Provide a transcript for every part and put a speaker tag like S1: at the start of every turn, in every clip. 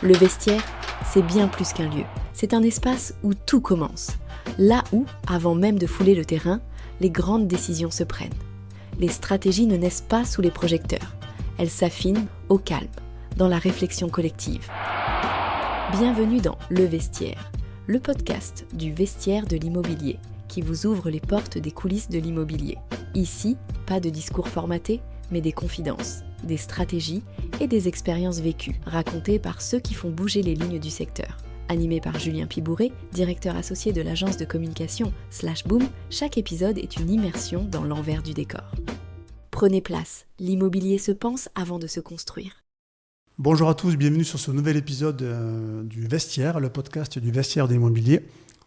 S1: Le vestiaire, c'est bien plus qu'un lieu. C'est un espace où tout commence. Là où, avant même de fouler le terrain, les grandes décisions se prennent. Les stratégies ne naissent pas sous les projecteurs. Elles s'affinent au calme, dans la réflexion collective. Bienvenue dans Le Vestiaire, le podcast du vestiaire de l'immobilier, qui vous ouvre les portes des coulisses de l'immobilier. Ici, pas de discours formatés, mais des confidences, des stratégies et des expériences vécues, racontées par ceux qui font bouger les lignes du secteur. Animé par Julien Pibouré, directeur associé de l'agence de communication /Boom, chaque épisode est une immersion dans l'envers du décor. Prenez place, l'immobilier se pense avant de se construire.
S2: Bonjour à tous, bienvenue sur ce nouvel épisode du Vestiaire, le podcast du vestiaire de l'immobilier.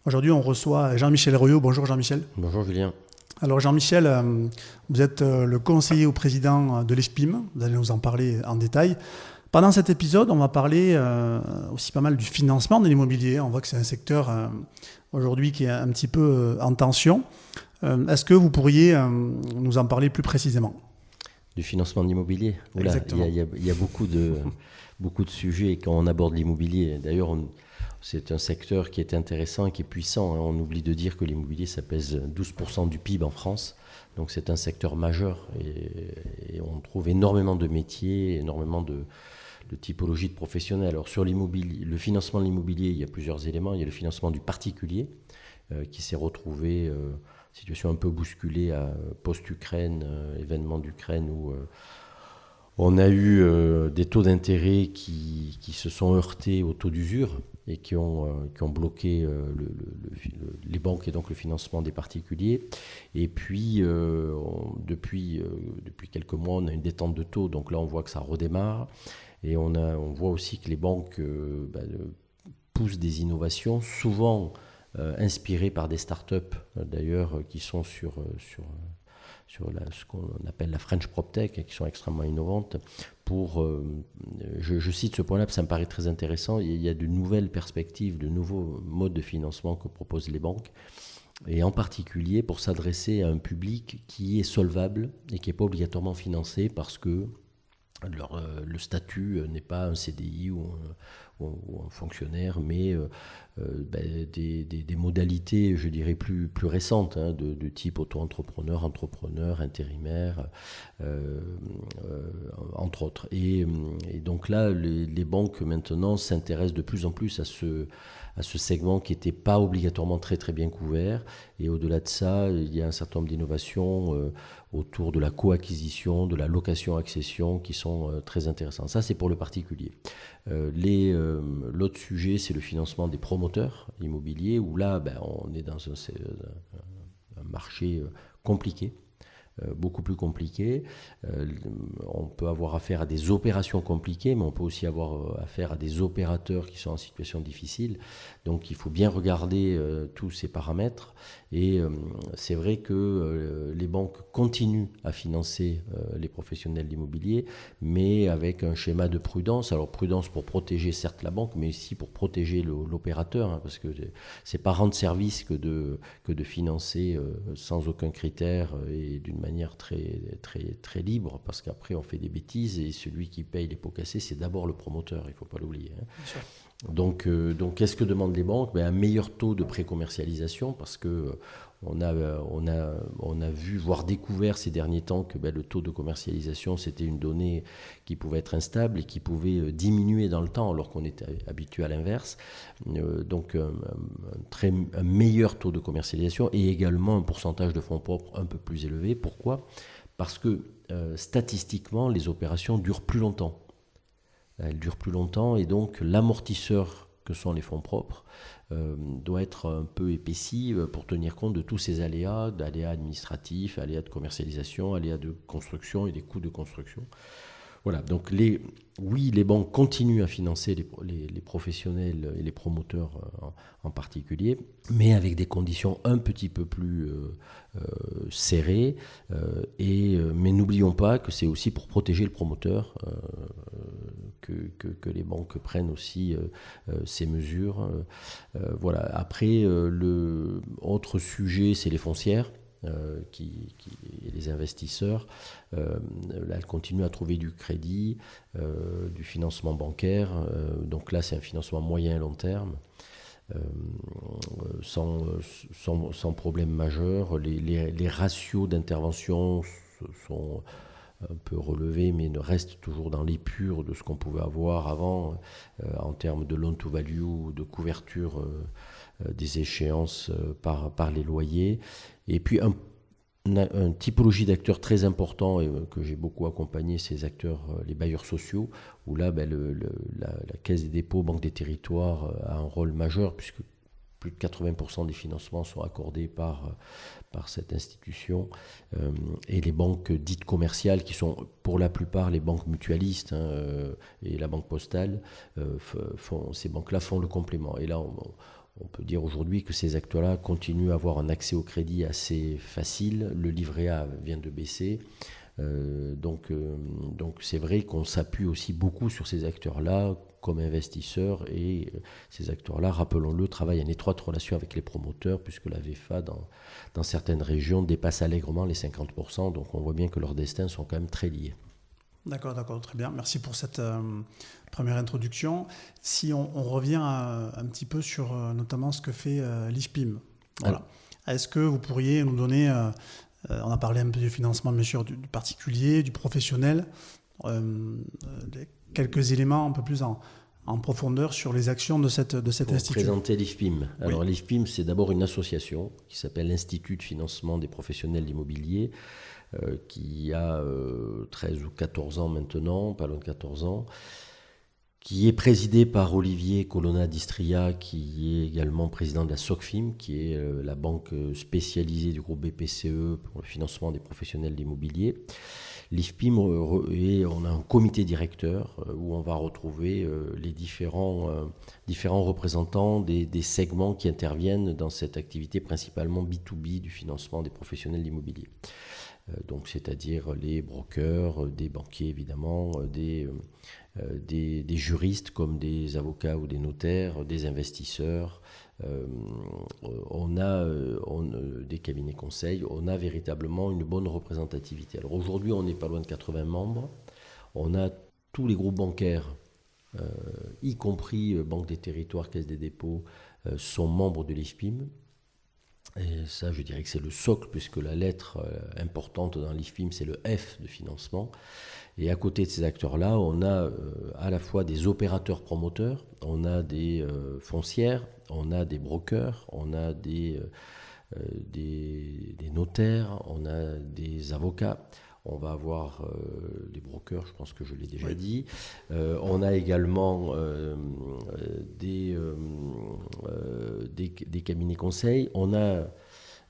S2: Aujourd'hui, on reçoit Jean-Michel Royot. Bonjour Jean-Michel.
S3: Bonjour Julien.
S2: Alors Jean-Michel, vous êtes le conseiller au président de l'ESPIM, vous allez nous en parler en détail. Pendant cet épisode, on va parler aussi pas mal du financement de l'immobilier. On voit que c'est un secteur aujourd'hui qui est un petit peu en tension. Est-ce que vous pourriez nous en parler plus précisément ?
S3: Du financement de l'immobilier.
S2: Exactement.
S3: Il y a beaucoup de sujets quand on aborde l'immobilier. D'ailleurs, c'est un secteur qui est intéressant et qui est puissant. On oublie de dire que l'immobilier, ça pèse 12% du PIB en France. Donc c'est un secteur majeur et on trouve énormément de métiers, énormément de typologies de professionnels. Alors sur l'immobilier, le financement de l'immobilier, il y a plusieurs éléments. Il y a le financement du particulier qui s'est retrouvé situation un peu bousculée post-Ukraine, événement d'Ukraine où on a eu des taux d'intérêt qui se sont heurtés aux taux d'usure et qui ont bloqué les banques et donc le financement des particuliers. Et puis, depuis quelques mois, on a une détente de taux. Donc là, on voit que ça redémarre. Et on voit aussi que les banques poussent des innovations, souvent inspirées par des startups, d'ailleurs, qui sont sur ce qu'on appelle la French PropTech, qui sont extrêmement innovantes. Je cite ce point-là parce que ça me paraît très intéressant. Il y a de nouvelles perspectives, de nouveaux modes de financement que proposent les banques, et en particulier pour s'adresser à un public qui est solvable et qui n'est pas obligatoirement financé parce que le statut n'est pas un CDI ou un fonctionnaire, mais des modalités, je dirais, plus récentes, de type auto-entrepreneur, entrepreneur, intérimaire, entre autres. Et donc là, les banques maintenant s'intéressent de plus en plus à ce segment qui n'était pas obligatoirement très très bien couvert. Et au-delà de ça, il y a un certain nombre d'innovations autour de la co-acquisition, de la location-accession qui sont très intéressantes. Ça, c'est pour le particulier. L'autre sujet, c'est le financement des promoteurs immobiliers, où là, on est dans un marché compliqué. Beaucoup plus compliqué. On peut avoir affaire à des opérations compliquées, mais on peut aussi avoir affaire à des opérateurs qui sont en situation difficile. Donc il faut bien regarder tous ces paramètres. Et c'est vrai que les banques continuent à financer les professionnels de l'immobilier, mais avec un schéma de prudence. Alors prudence pour protéger certes la banque, mais aussi pour protéger l'opérateur, parce que c'est pas rendre service que de financer sans aucun critère et d'une manière très, très, très libre, parce qu'après on fait des bêtises et celui qui paye les pots cassés, c'est d'abord le promoteur, il ne faut pas l'oublier. Donc qu'est-ce que demandent les banques ? Un meilleur taux de pré-commercialisation, parce que on a vu, voire découvert ces derniers temps que le taux de commercialisation, c'était une donnée qui pouvait être instable et qui pouvait diminuer dans le temps alors qu'on était habitué à l'inverse. Donc un meilleur taux de commercialisation et également un pourcentage de fonds propres un peu plus élevé. Pourquoi ? Parce que statistiquement, les opérations durent plus longtemps. Elles durent plus longtemps et donc l'amortisseur que sont les fonds propres doit être un peu épaissi pour tenir compte de tous ces aléas administratifs, aléas de commercialisation, aléas de construction et des coûts de construction. Voilà, donc les banques continuent à financer les professionnels et les promoteurs en particulier, mais avec des conditions un petit peu plus serrées. Mais n'oublions pas que c'est aussi pour protéger le promoteur que les banques prennent aussi ces mesures. Voilà. Après, le autre sujet, c'est les foncières. et les investisseurs, là, elles continuent à trouver du crédit, du financement bancaire. Donc là, c'est un financement moyen et long terme. Sans problème majeur. Les ratios d'intervention sont un peu relevés, mais ne restent toujours dans l'épure de ce qu'on pouvait avoir avant en termes de loan to value ou de couverture des échéances par les loyers. Et puis une typologie d'acteurs très important et que j'ai beaucoup accompagné, ces acteurs, les bailleurs sociaux, où là, la Caisse des dépôts, Banque des territoires a un rôle majeur, puisque plus de 80% des financements sont accordés par cette institution. Et les banques dites commerciales, qui sont pour la plupart les banques mutualistes et la Banque postale, ces banques-là font le complément. Et là, on peut dire aujourd'hui que ces acteurs-là continuent à avoir un accès au crédit assez facile. Le livret A vient de baisser. Donc c'est vrai qu'on s'appuie aussi beaucoup sur ces acteurs-là comme investisseurs, et ces acteurs-là, rappelons-le, travaillent en étroite relation avec les promoteurs, puisque la VFA dans certaines régions dépasse allègrement les 50%, donc on voit bien que leurs destins sont quand même très liés.
S2: D'accord, très bien. Merci pour cette première introduction. Si on revient un petit peu sur notamment ce que fait l'IFPIM. Voilà. Est-ce que vous pourriez nous donner, on a parlé un peu du financement bien sûr du particulier, du professionnel, quelques éléments un peu plus en profondeur sur les actions de cet institut.
S3: Pour présenter l'IFPIM. Alors l'IFPIM, c'est d'abord une association qui s'appelle l'Institut de financement des professionnels d'immobilier, qui a 13 ou 14 ans maintenant, pas loin de 14 ans, qui est présidée par Olivier Colonna d'Istria, qui est également président de la SOCFIM, qui est la banque spécialisée du groupe BPCE pour le financement des professionnels d'immobilier. L'IFPIM, on a un comité directeur où on va retrouver les différents représentants des segments qui interviennent dans cette activité principalement B2B du financement des professionnels d'immobilier. Donc, c'est-à-dire les brokers, des banquiers évidemment, des juristes comme des avocats ou des notaires, des investisseurs. On a des cabinets conseils, on a véritablement une bonne représentativité. Alors aujourd'hui, on n'est pas loin de 80 membres. On a tous les groupes bancaires, y compris Banque des territoires, Caisse des dépôts, sont membres de l'IFPIM. Et ça, je dirais que c'est le socle, puisque la lettre importante dans l'IFPIM, c'est le F de financement. Et à côté de ces acteurs-là, on a à la fois des opérateurs promoteurs, on a des foncières, on a des brokers, on a des notaires, on a des avocats. On va avoir des brokers, je pense que je l'ai déjà dit. On a également des cabinets conseils. On a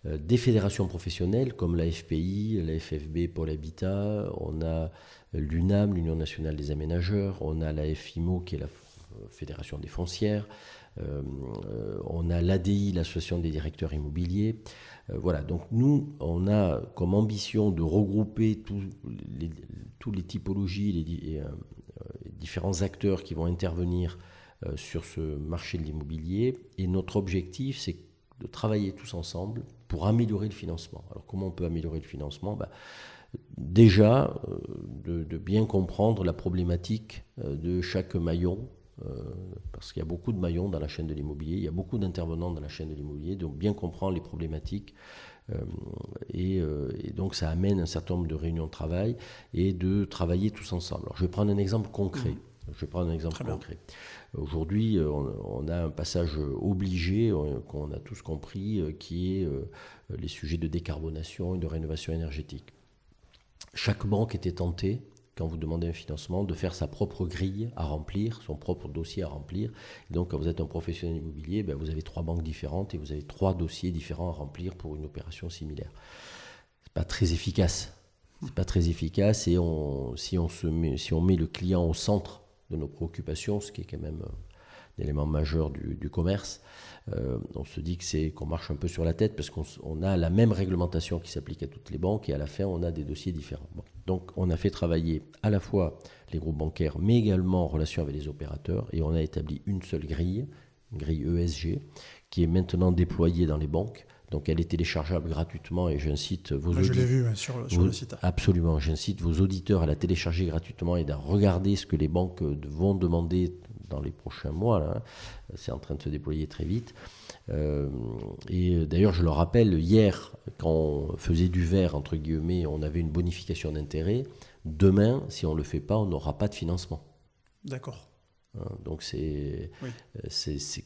S3: des fédérations professionnelles comme la FPI, la FFB Pôle Habitat. On a l'UNAM, l'Union nationale des aménageurs. On a la FIMO, qui est la Fédération des foncières. On a l'ADI, l'Association des directeurs immobiliers. Voilà, donc nous, on a comme ambition de regrouper toutes les typologies, les différents acteurs qui vont intervenir sur ce marché de l'immobilier. Et notre objectif, c'est de travailler tous ensemble pour améliorer le financement. Alors comment on peut améliorer le financement ? Déjà, de bien comprendre la problématique de chaque maillon, parce qu'il y a beaucoup de maillons dans la chaîne de l'immobilier, il y a beaucoup d'intervenants dans la chaîne de l'immobilier, donc bien comprendre les problématiques, et donc ça amène un certain nombre de réunions de travail et de travailler tous ensemble. Alors je vais prendre un exemple concret. Aujourd'hui, on a un passage obligé qu'on a tous compris, qui est les sujets de décarbonation et de rénovation énergétique. Chaque banque était tentée, quand vous demandez un financement, de faire sa propre grille à remplir, son propre dossier à remplir. Et donc, quand vous êtes un professionnel immobilier, vous avez 3 banques différentes et vous avez 3 dossiers différents à remplir pour une opération similaire. C'est pas très efficace. Et si on met le client au centre de nos préoccupations, ce qui est quand même un élément majeur du commerce, on se dit qu'on marche un peu sur la tête, parce qu'on a la même réglementation qui s'applique à toutes les banques, et à la fin on a des dossiers différents. Donc on a fait travailler à la fois les groupes bancaires, mais également en relation avec les opérateurs, et on a établi une seule grille une grille ESG, qui est maintenant déployée dans les banques. Donc elle est téléchargeable gratuitement et j'incite vos auditeurs.
S2: Je l'ai vu sur le site.
S3: Absolument, j'incite vos auditeurs à la télécharger gratuitement et à regarder ce que les banques vont demander dans les prochains mois. Là. C'est en train de se déployer très vite. Et d'ailleurs, je le rappelle, hier, quand on faisait du vert, entre guillemets, on avait une bonification d'intérêt. Demain, si on ne le fait pas, on n'aura pas de financement.
S2: D'accord.
S3: Donc c'est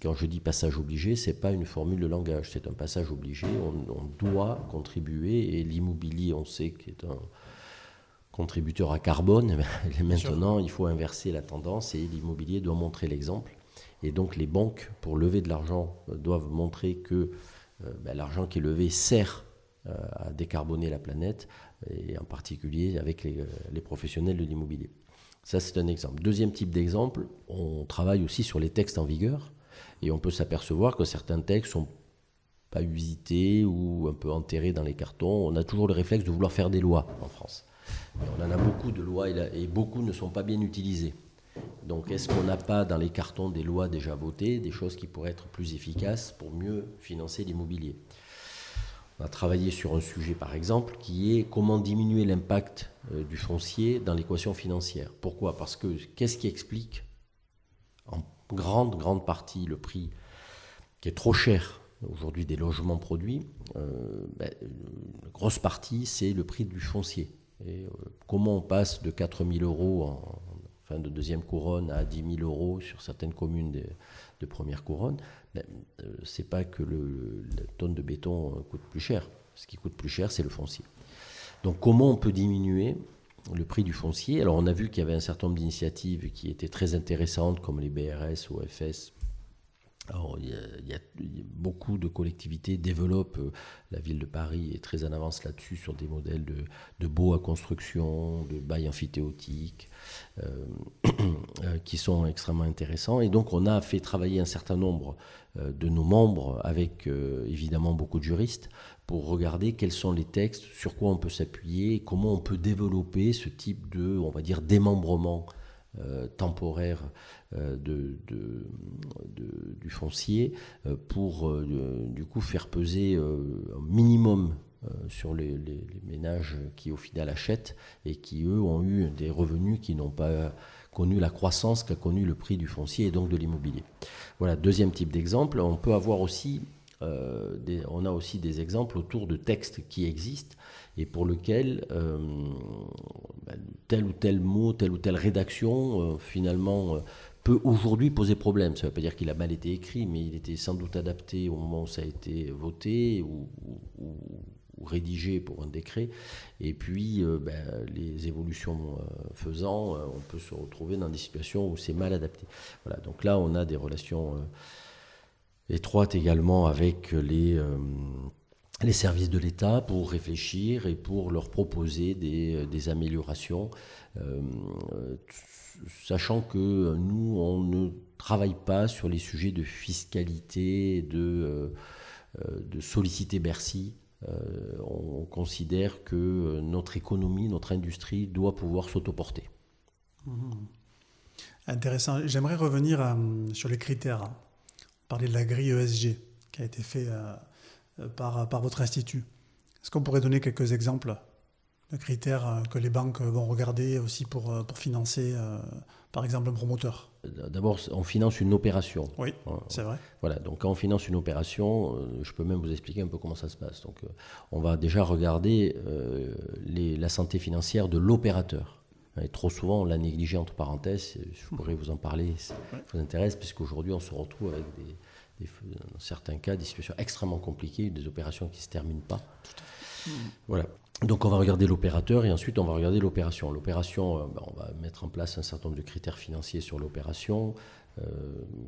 S3: quand je dis passage obligé, c'est pas une formule de langage, c'est un passage obligé. On doit contribuer et l'immobilier, on sait qu'il est un contributeur à carbone. Et maintenant, il faut inverser la tendance et l'immobilier doit montrer l'exemple. Et donc les banques, pour lever de l'argent, doivent montrer que l'argent qui est levé sert à décarboner la planète, et en particulier avec les professionnels de l'immobilier. Ça, c'est un exemple. Deuxième type d'exemple, on travaille aussi sur les textes en vigueur et on peut s'apercevoir que certains textes sont pas usités ou un peu enterrés dans les cartons. On a toujours le réflexe de vouloir faire des lois en France. Et on en a beaucoup de lois et beaucoup ne sont pas bien utilisées. Donc, est-ce qu'on n'a pas dans les cartons des lois déjà votées, des choses qui pourraient être plus efficaces pour mieux financer l'immobilier ? On a travaillé sur un sujet, par exemple, qui est comment diminuer l'impact du foncier dans l'équation financière. Pourquoi ? Parce que qu'est-ce qui explique en grande partie le prix qui est trop cher aujourd'hui des logements produits ? Une grosse partie, c'est le prix du foncier. Et comment on passe de 4 000 € en fin de deuxième couronne à 10 000 € sur certaines communes de première couronne, c'est pas que la tonne de béton coûte plus cher. Ce qui coûte plus cher, c'est le foncier. Donc comment on peut diminuer le prix du foncier ? Alors on a vu qu'il y avait un certain nombre d'initiatives qui étaient très intéressantes, comme les BRS, OFS. Alors, il y a beaucoup de collectivités développent, la ville de Paris est très en avance là-dessus sur des modèles de baux à construction, de bail amphithéotique, qui sont extrêmement intéressants. Et donc on a fait travailler un certain nombre de nos membres avec évidemment beaucoup de juristes pour regarder quels sont les textes, sur quoi on peut s'appuyer, comment on peut développer ce type de, on va dire, démembrement temporaire du foncier pour du coup faire peser un minimum sur les ménages qui au final achètent et qui eux ont eu des revenus qui n'ont pas connu la croissance qu'a connu le prix du foncier et donc de l'immobilier. Voilà, deuxième type d'exemple. On peut avoir aussi on a aussi des exemples autour de textes qui existent et pour lesquels tel ou tel mot, telle ou telle rédaction finalement peut aujourd'hui poser problème. Ça ne veut pas dire qu'il a mal été écrit, mais il était sans doute adapté au moment où ça a été voté ou rédigé pour un décret. Et puis, les évolutions faisant, on peut se retrouver dans des situations où c'est mal adapté. Voilà, donc là, on a des relations étroites également avec les services de l'État pour réfléchir et pour leur proposer des améliorations, sachant que nous, on ne travaille pas sur les sujets de fiscalité, de solliciter Bercy. On considère que notre économie, notre industrie doit pouvoir s'autoporter.
S2: Intéressant. J'aimerais revenir sur les critères. Parler de la grille ESG qui a été fait par votre institut. Est-ce qu'on pourrait donner quelques exemples de critères que les banques vont regarder aussi pour financer, par exemple, un promoteur ?
S3: D'abord, on finance une opération.
S2: Oui, c'est vrai.
S3: Voilà, donc quand on finance une opération, je peux même vous expliquer un peu comment ça se passe. Donc, on va déjà regarder la santé financière de l'opérateur. Et trop souvent, on l'a négligé entre parenthèses. Je pourrais vous en parler si ça vous intéresse, puisqu'aujourd'hui, on se retrouve avec dans certains cas, des situations extrêmement compliquées, des opérations qui ne se terminent pas. Voilà. Donc, on va regarder l'opérateur et ensuite, on va regarder l'opération. L'opération, on va mettre en place un certain nombre de critères financiers sur l'opération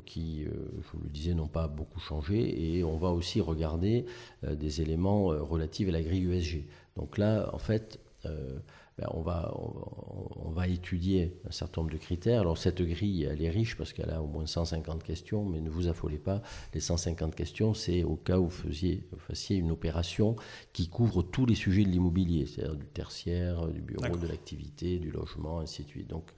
S3: qui, je vous le disais, n'ont pas beaucoup changé. Et on va aussi regarder des éléments relatifs à la grille ESG. Donc là, en fait, on va étudier un certain nombre de critères. Alors cette grille, elle est riche parce qu'elle a au moins 150 questions, mais ne vous affolez pas, les 150 questions, c'est au cas où vous fassiez une opération qui couvre tous les sujets de l'immobilier, c'est-à-dire du tertiaire, du bureau, de l'activité, du logement, ainsi de suite. Donc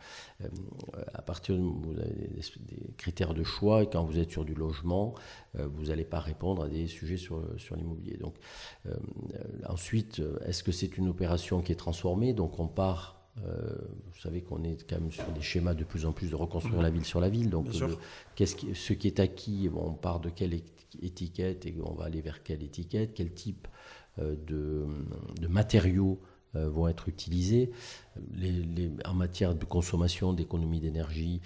S3: à partir de vous avez des critères de choix, et quand vous êtes sur du logement, vous n'allez pas répondre à des sujets sur l'immobilier. Donc ensuite, est-ce que c'est une opération qui est transformée? Donc on part, vous savez qu'on est quand même sur des schémas de plus en plus de reconstruire la ville sur la ville. Donc ce qui est acquis, on part de quelle étiquette et on va aller vers quelle étiquette, quel type de matériaux vont être utilisés, en matière de consommation, d'économie d'énergie,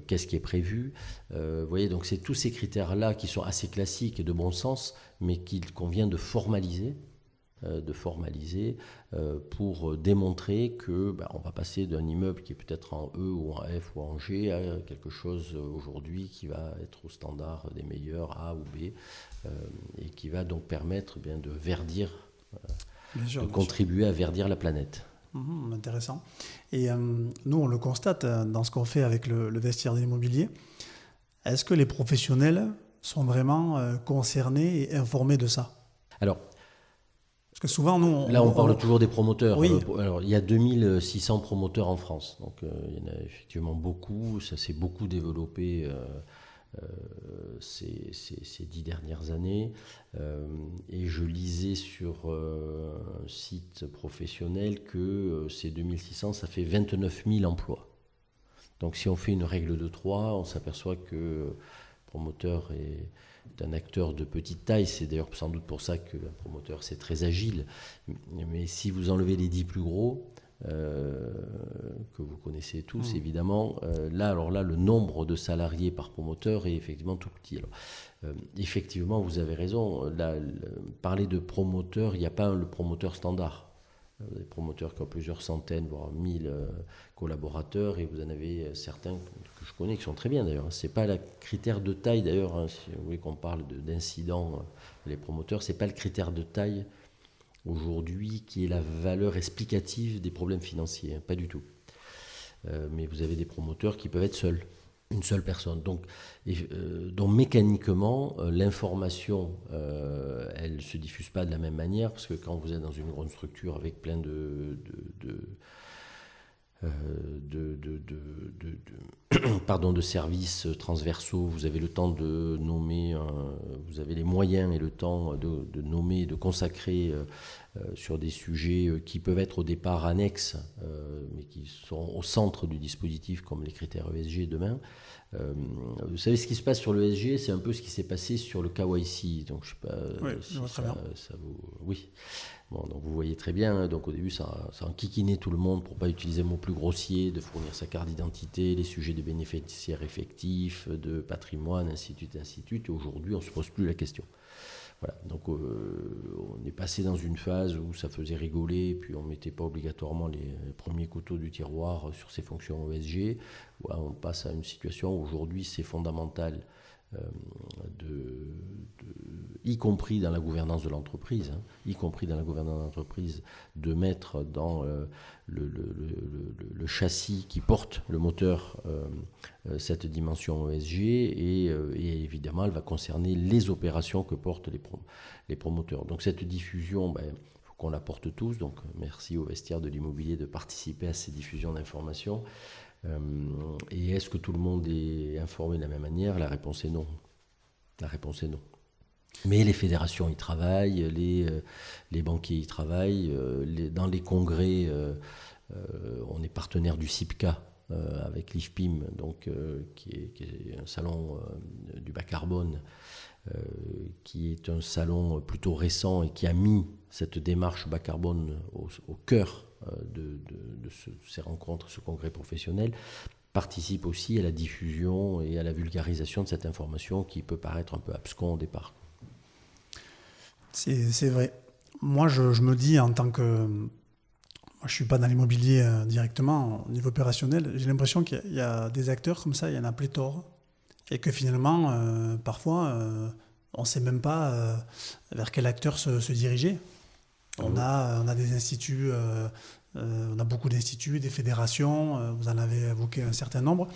S3: qu'est-ce qui est prévu. Vous voyez, donc c'est tous ces critères-là qui sont assez classiques et de bon sens, mais qu'il convient de formaliser pour démontrer que on va passer d'un immeuble qui est peut-être en E ou en F ou en G à quelque chose aujourd'hui qui va être au standard des meilleurs A ou B et qui va donc permettre de verdir, contribuer à verdir la planète.
S2: Intéressant. Et nous, on le constate dans ce qu'on fait avec le vestiaire de l'immobilier. Est-ce que les professionnels sont vraiment concernés et informés de ça?
S3: Alors,
S2: parce que souvent, nous...
S3: on parle toujours des promoteurs.
S2: Oui.
S3: Alors, il y a 2600 promoteurs en France. Donc, il y en a effectivement beaucoup. Ça s'est beaucoup développé ces 10 dernières années. Et je lisais sur un site professionnel que ces 2600, ça fait 29 000 emplois. Donc si on fait une règle de 3, on s'aperçoit que le promoteur est un acteur de petite taille. C'est d'ailleurs sans doute pour ça que un promoteur, c'est très agile. Mais si vous enlevez les 10 plus gros, que vous connaissez tous évidemment, là le nombre de salariés par promoteur est effectivement tout petit. Alors, effectivement, vous avez raison, parler de promoteur, il n'y a pas le promoteur standard. Des promoteurs qui ont plusieurs centaines, voire 1000 collaborateurs, et vous en avez certains que je connais qui sont très bien d'ailleurs. Ce n'est pas le critère de taille d'ailleurs, si vous voulez qu'on parle d'incidents, les promoteurs, ce n'est pas le critère de taille aujourd'hui qui est la valeur explicative des problèmes financiers, pas du tout. Mais vous avez des promoteurs qui peuvent être seuls, une seule personne. Donc mécaniquement, l'information, elle ne se diffuse pas de la même manière, parce que quand vous êtes dans une grande structure avec plein de services transversaux, vous avez le temps de nommer, vous avez les moyens et le temps de nommer, de consacrer sur des sujets qui peuvent être au départ annexes, mais qui sont au centre du dispositif, comme les critères ESG demain. Vous savez, ce qui se passe sur le ESG, c'est un peu ce qui s'est passé sur le KYC. Donc, je ne sais pas si ça vous... Oui. Bon, donc vous voyez très bien, donc au début ça enquiquinait tout le monde pour ne pas utiliser un mot plus grossier, de fournir sa carte d'identité, les sujets de bénéficiaires effectifs, de patrimoine, ainsi de suite, ainsi de suite. Et aujourd'hui, on ne se pose plus la question. Voilà, donc on est passé dans une phase où ça faisait rigoler, puis on ne mettait pas obligatoirement les premiers couteaux du tiroir sur ces fonctions ESG. Voilà, on passe à une situation où aujourd'hui c'est fondamental, y compris dans la gouvernance de l'entreprise, de mettre dans le châssis qui porte le moteur cette dimension ESG et évidemment elle va concerner les opérations que portent les promoteurs. Donc cette diffusion, il faut qu'on la porte tous, donc merci au vestiaire de l'immobilier de participer à ces diffusions d'informations. Et est-ce que tout le monde est informé de la même manière? La réponse est non. Mais les fédérations y travaillent, les banquiers y travaillent, dans les congrès, on est partenaire du CIPCA avec l'IFPIM, donc, qui est un salon du bas carbone, qui est un salon plutôt récent et qui a mis cette démarche bas carbone au cœur de ces rencontres, ce congrès professionnel, participe aussi à la diffusion et à la vulgarisation de cette information qui peut paraître un peu abscon au départ.
S2: C'est vrai. Moi, je me dis en tant que... Moi, je ne suis pas dans l'immobilier directement, au niveau opérationnel. J'ai l'impression qu'il y a des acteurs comme ça, il y en a pléthore. Et que finalement, parfois, on ne sait même pas vers quel acteur se diriger. On a des instituts On a beaucoup d'instituts, des fédérations, vous en avez évoqué un certain nombre.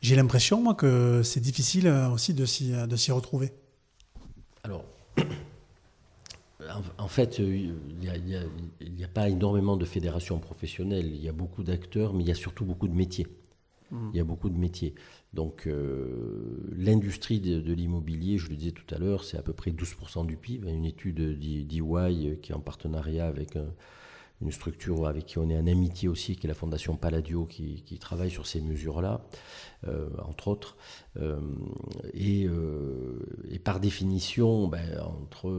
S2: J'ai l'impression, moi, que c'est difficile aussi de s'y retrouver.
S3: Alors, en fait, il n'y a pas énormément de fédérations professionnelles. Il y a beaucoup d'acteurs, mais il y a surtout beaucoup de métiers. Il y a beaucoup de métiers. Donc, l'industrie de l'immobilier, je le disais tout à l'heure, c'est à peu près 12% du PIB. Une étude d'EY qui est en partenariat avec une structure avec qui on est en amitié aussi, qui est la Fondation Palladio, qui travaille sur ces mesures-là, entre autres. Et par définition, entre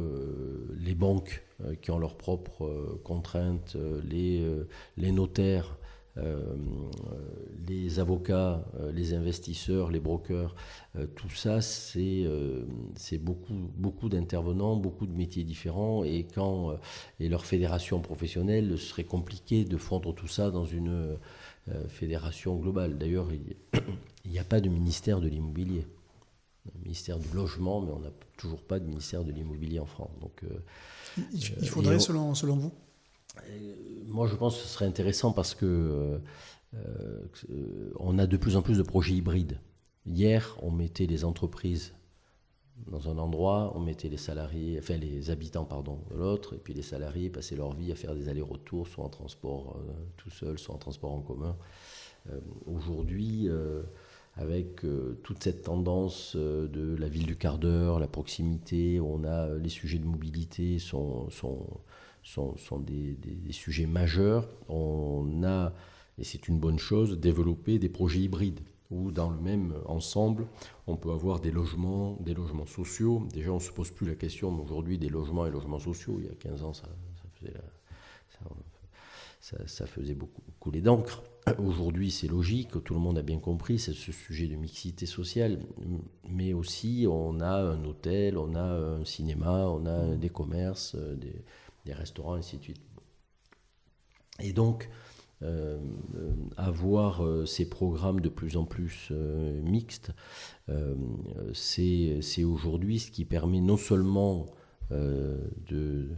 S3: les banques qui ont leurs propres contraintes, les notaires, les avocats, les investisseurs, les brokers, tout ça, c'est beaucoup d'intervenants, beaucoup de métiers différents, et leur fédération professionnelle, ce serait compliqué de fondre tout ça dans une fédération globale. D'ailleurs, il n'y a pas de ministère de l'immobilier. Un ministère du logement, mais on n'a toujours pas de ministère de l'immobilier en France. Donc,
S2: il faudrait, selon vous?
S3: Moi, je pense que ce serait intéressant parce que on a de plus en plus de projets hybrides. Hier, on mettait les entreprises dans un endroit, on mettait les habitants de l'autre, et puis les salariés passaient leur vie à faire des allers-retours, soit en transport tout seul, soit en transport en commun. Aujourd'hui, avec toute cette tendance de la ville du quart d'heure, la proximité, on a les sujets de mobilité sont des sujets majeurs. On a, et c'est une bonne chose, développé des projets hybrides où dans le même ensemble, on peut avoir des logements sociaux. Déjà, on ne se pose plus la question, mais aujourd'hui, des logements et logements sociaux. Il y a 15 ans, ça faisait beaucoup couler d'encre. Aujourd'hui, c'est logique, tout le monde a bien compris, c'est ce sujet de mixité sociale. Mais aussi, on a un hôtel, on a un cinéma, on a des commerces, des restaurants, ainsi de suite. Et donc, avoir ces programmes de plus en plus mixtes, c'est aujourd'hui ce qui permet non seulement de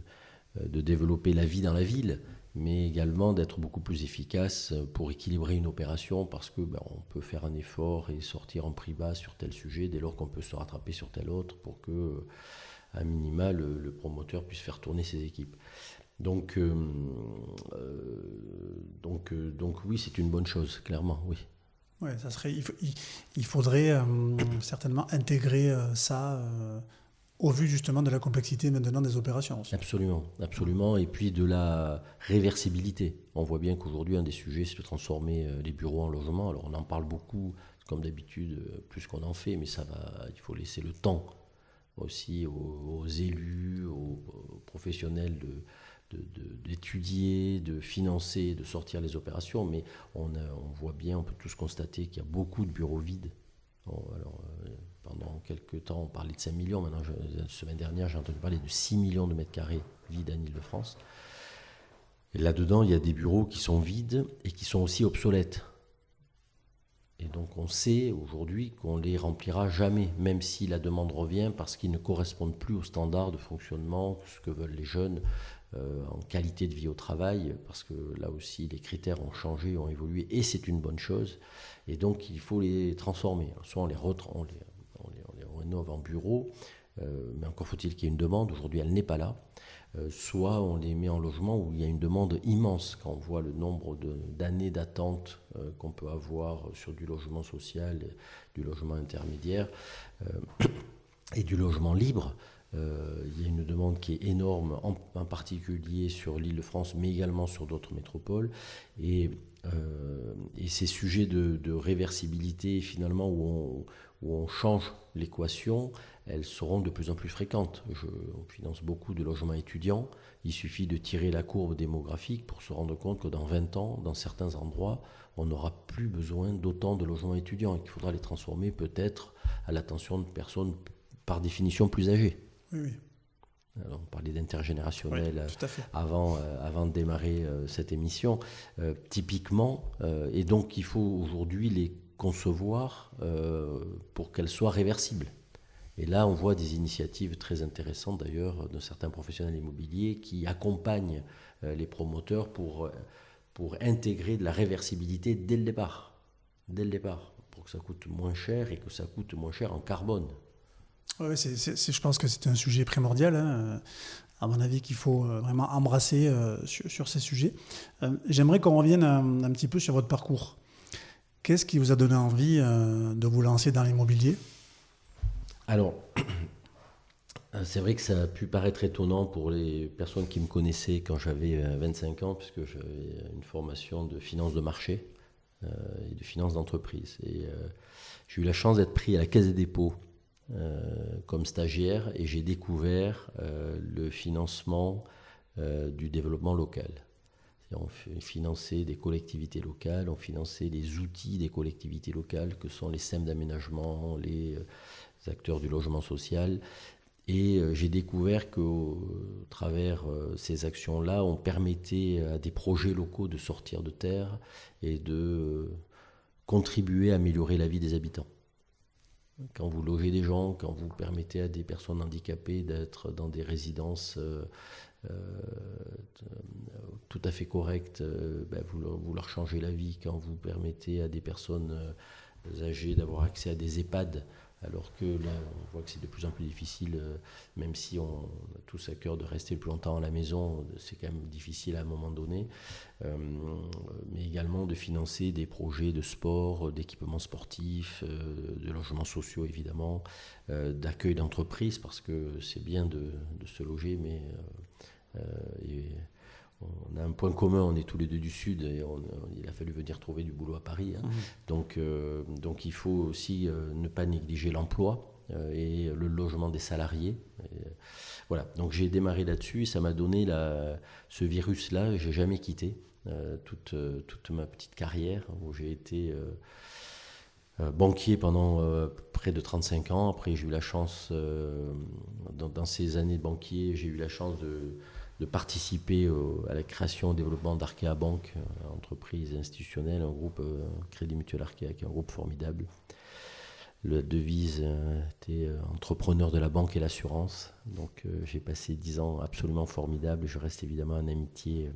S3: développer la vie dans la ville, mais également d'être beaucoup plus efficace pour équilibrer une opération, parce que on peut faire un effort et sortir en prix bas sur tel sujet dès lors qu'on peut se rattraper sur tel autre pour que, à minima, le promoteur puisse faire tourner ses équipes. Donc oui, c'est une bonne chose, clairement, oui.
S2: Ouais, il faudrait certainement intégrer ça au vu justement de la complexité maintenant des opérations aussi.
S3: Absolument, absolument. Et puis de la réversibilité. On voit bien qu'aujourd'hui, un des sujets, c'est de transformer les bureaux en logements. Alors on en parle beaucoup, comme d'habitude, plus qu'on en fait, mais il faut laisser le temps aussi aux élus, aux professionnels d'étudier, de financer, de sortir les opérations, mais on voit bien, on peut tous constater qu'il y a beaucoup de bureaux vides. Pendant quelques temps, on parlait de 5 millions, maintenant, la semaine dernière, j'ai entendu parler de 6 millions de mètres carrés vides en Île-de-France. Et là-dedans, il y a des bureaux qui sont vides et qui sont aussi obsolètes. Et donc on sait aujourd'hui qu'on ne les remplira jamais, même si la demande revient, parce qu'ils ne correspondent plus aux standards de fonctionnement, ce que veulent les jeunes en qualité de vie au travail, parce que là aussi les critères ont changé, ont évolué, et c'est une bonne chose. Et donc il faut les transformer. Alors, soit on les rénove en bureau, mais encore faut-il qu'il y ait une demande. Aujourd'hui, elle n'est pas là. Soit on les met en logement où il y a une demande immense. Quand on voit le nombre d'années d'attente qu'on peut avoir sur du logement social, du logement intermédiaire et du logement libre, il y a une demande qui est énorme, en particulier sur l'Île-de-France, mais également sur d'autres métropoles. Et ces sujets de réversibilité, finalement, où on change l'équation, elles seront de plus en plus fréquentes. On finance beaucoup de logements étudiants. Il suffit de tirer la courbe démographique pour se rendre compte que dans 20 ans, dans certains endroits, on n'aura plus besoin d'autant de logements étudiants et qu'il faudra les transformer peut-être à l'attention de personnes par définition plus âgées.
S2: Oui.
S3: Alors, on parlait d'intergénérationnel
S2: avant
S3: de démarrer cette émission. Typiquement, et donc il faut aujourd'hui les concevoir pour qu'elles soient réversibles. Et là, on voit des initiatives très intéressantes d'ailleurs de certains professionnels immobiliers qui accompagnent les promoteurs pour pour intégrer de la réversibilité dès le départ, pour que ça coûte moins cher et que ça coûte moins cher en carbone.
S2: Ouais, je pense que c'est un sujet primordial, hein, à mon avis, qu'il faut vraiment embrasser sur ces sujets. J'aimerais qu'on revienne un petit peu sur votre parcours. Qu'est-ce qui vous a donné envie de vous lancer dans l'immobilier ?
S3: Alors, c'est vrai que ça a pu paraître étonnant pour les personnes qui me connaissaient quand j'avais 25 ans, puisque j'avais une formation de finance de marché et de finance d'entreprise. Et j'ai eu la chance d'être pris à la Caisse des dépôts comme stagiaire, et j'ai découvert le financement du développement local. On finançait des collectivités locales, on finançait les outils des collectivités locales que sont les SEM d'aménagement, les acteurs du logement social. Et j'ai découvert qu'au travers ces actions-là, on permettait à des projets locaux de sortir de terre et de contribuer à améliorer la vie des habitants. Quand vous logez des gens, quand vous permettez à des personnes handicapées d'être dans des résidences tout à fait correctes, vous leur changez la vie. Quand vous permettez à des personnes âgées d'avoir accès à des EHPAD, alors que là, on voit que c'est de plus en plus difficile, même si on a tous à cœur de rester le plus longtemps à la maison, c'est quand même difficile à un moment donné, mais également de financer des projets de sport, d'équipements sportifs, de logements sociaux évidemment, d'accueil d'entreprises, parce que c'est bien de se loger, mais on a un point commun, on est tous les deux du Sud et il a fallu venir trouver du boulot à Paris. Hein. Donc il faut aussi ne pas négliger l'emploi et le logement des salariés. Voilà, donc j'ai démarré là-dessus et ça m'a donné ce virus-là, je n'ai jamais quitté toute ma petite carrière où j'ai été banquier pendant près de 35 ans. Après j'ai eu la chance, dans ces années de banquier, j'ai eu la chance de participer à la création et au développement d'Arkea Bank, entreprise institutionnelle, un groupe Crédit Mutuel Arkea, qui est un groupe formidable. La devise était entrepreneur de la banque et l'assurance. Donc j'ai passé 10 ans absolument formidables. Je reste évidemment en amitié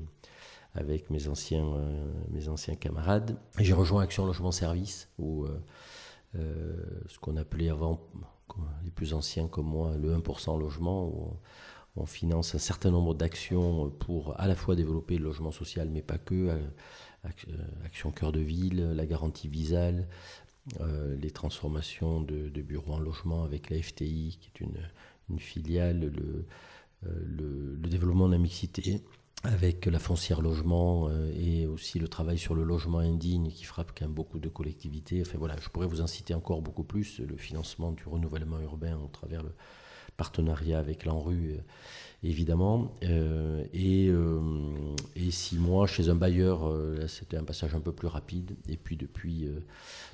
S3: avec mes anciens camarades. Et j'ai rejoint Action Logement Service, où ce qu'on appelait avant, les plus anciens comme moi, le 1% logement, où on finance un certain nombre d'actions pour à la fois développer le logement social, mais pas que. Action Cœur de Ville, la garantie Visal, les transformations de bureaux en logement avec la FTI, qui est une filiale, le développement de la mixité avec la foncière logement et aussi le travail sur le logement indigne qui frappe quand même beaucoup de collectivités. Enfin voilà, je pourrais vous en citer encore beaucoup plus, le financement du renouvellement urbain au travers le partenariat avec l'ANRU, évidemment. Et 6 mois chez un bailleur, là, c'était un passage un peu plus rapide. Et puis depuis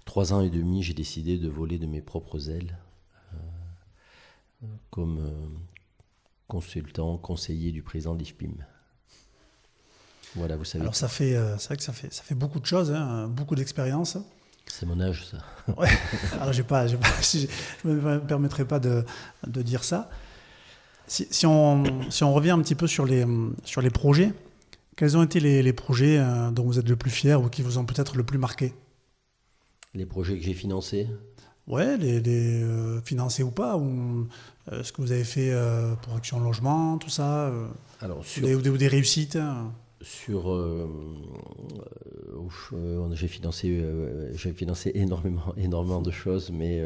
S3: 3 ans et demi, j'ai décidé de voler de mes propres ailes comme consultant, conseiller du président de l'IFPIM. Voilà, vous savez.
S2: Alors c'est vrai que ça fait beaucoup de choses, hein, beaucoup d'expérience.
S3: C'est mon âge, ça.
S2: Ouais. Alors je ne me permettrai pas de dire ça. Si on revient un petit peu sur les projets, quels ont été les projets dont vous êtes le plus fier ou qui vous ont peut-être le plus marqué ?
S3: Les projets que j'ai financés ?
S2: Ouais, les financés ou pas, ou ce que vous avez fait pour Action Logement, tout ça,
S3: Alors,
S2: ou des réussites.
S3: J'ai financé énormément de choses, mais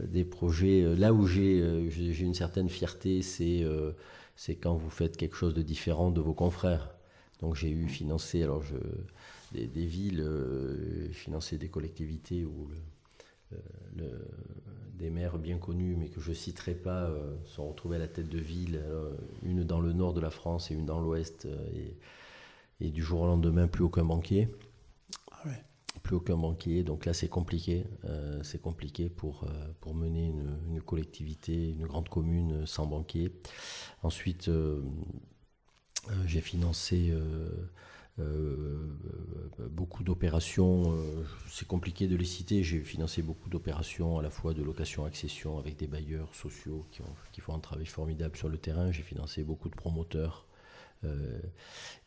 S3: des projets, là où j'ai une certaine fierté, c'est quand vous faites quelque chose de différent de vos confrères. Donc j'ai eu financé des villes, financé des collectivités où des maires bien connus, mais que je ne citerai pas, sont retrouvés à la tête de ville, une dans le nord de la France et une dans l'ouest, et du jour au lendemain, plus aucun banquier.
S2: Ah ouais.
S3: Plus aucun banquier, donc là c'est compliqué. C'est compliqué pour mener une collectivité, une grande commune sans banquier. Ensuite, j'ai financé beaucoup d'opérations, c'est compliqué de les citer, j'ai financé beaucoup d'opérations à la fois de location-accession avec des bailleurs sociaux qui font un travail formidable sur le terrain. J'ai financé beaucoup de promoteurs